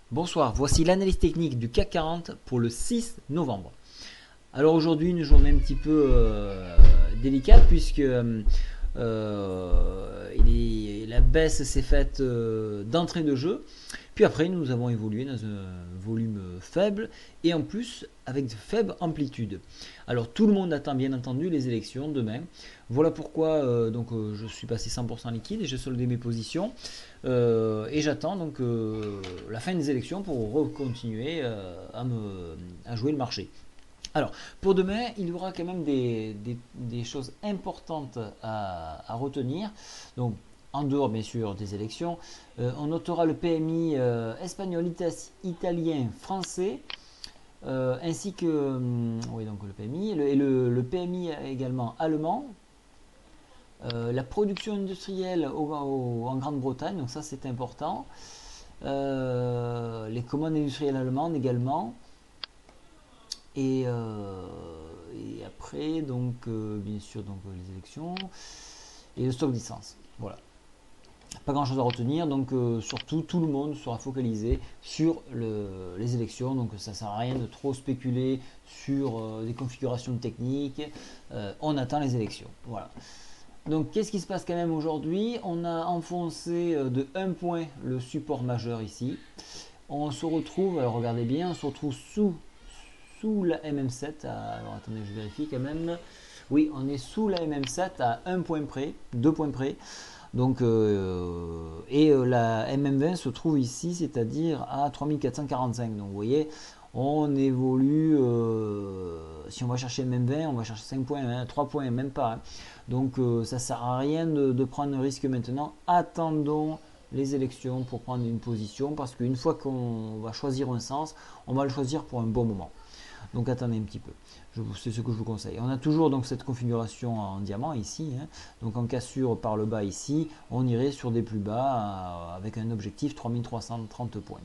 Bonsoir, voici l'analyse technique du CAC 40 pour le 6 novembre. Alors aujourd'hui, une journée un petit peu délicate puisque la baisse s'est faite d'entrée de jeu. Puis après, nous avons évolué dans un volume faible et en plus avec de faibles amplitudes. Alors tout le monde attend bien entendu les élections demain. Voilà pourquoi je suis passé 100% liquide et j'ai soldé mes positions. Et j'attends donc la fin des élections pour continuer à jouer le marché. Alors, pour demain, il y aura quand même des choses importantes à retenir. Donc, en dehors, bien sûr, des élections, on notera le PMI espagnol, italien, français, ainsi que oui, donc le PMI, le PMI également allemand. La production industrielle en Grande-Bretagne, donc ça c'est important. Les commandes industrielles allemandes également. Et après, bien sûr, les élections et le stock d'essence. Voilà. Pas grand chose à retenir, donc surtout tout le monde sera focalisé sur les élections, donc ça sert à rien de trop spéculer sur des configurations techniques. On attend les élections. Voilà. Donc qu'est-ce qui se passe quand même aujourd'hui? On a enfoncé de 1 point le support majeur ici. On se retrouve, alors regardez bien, on se retrouve sous la MM7. Alors attendez, je vérifie quand même. Oui, on est sous la MM7 à 1 point près, 2 points près. Donc, la MM20 se trouve ici, c'est-à-dire à 3445. Donc vous voyez, on évolue, si on va chercher MM20, on va chercher 5 points, hein, 3 points, même pas. Hein. Donc ça sert à rien de prendre un risque maintenant. Attendons les élections pour prendre une position, parce qu'une fois qu'on va choisir un sens, on va le choisir pour un bon moment. Donc attendez un petit peu, c'est ce que je vous conseille. On a toujours donc cette configuration en diamant ici, hein. Donc en cassure par le bas ici, on irait sur des plus bas avec un objectif 3330 points.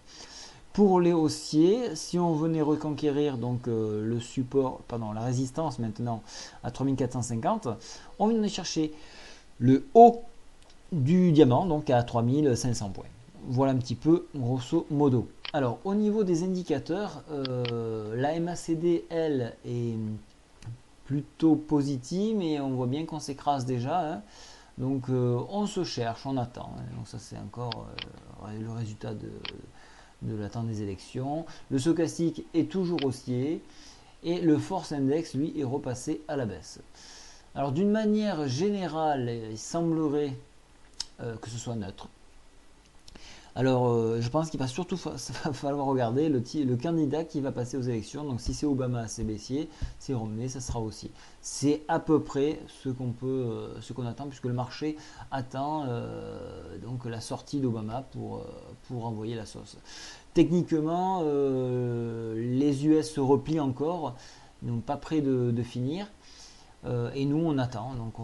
Pour les haussiers, si on venait reconquérir donc le support, pardon, la résistance maintenant à 3450, on vient chercher le haut du diamant, donc à 3500 points. Voilà un petit peu grosso modo. Alors au niveau des indicateurs, la MACD elle est plutôt positive, mais on voit bien qu'on s'écrase déjà. Hein. Donc on se cherche, on attend. Hein. Donc ça c'est encore le résultat de l'attente des élections. Le stochastique est toujours haussier et le force index lui est repassé à la baisse. Alors d'une manière générale, il semblerait que ce soit neutre. Alors, je pense qu'il va surtout falloir regarder le candidat qui va passer aux élections. Donc, si c'est Obama, c'est baissier. Si Romney, ça sera aussi. C'est à peu près ce qu'on attend, puisque le marché attend donc la sortie d'Obama pour envoyer la sauce. Techniquement, les US se replient encore, donc pas près de finir. Et nous on attend, donc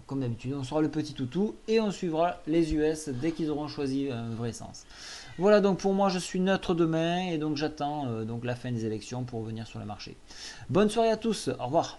comme d'habitude on sera le petit toutou et on suivra les US dès qu'ils auront choisi un vrai sens. Voilà, donc pour moi je suis neutre demain et donc j'attends donc la fin des élections pour revenir sur le marché. Bonne soirée à tous, au revoir.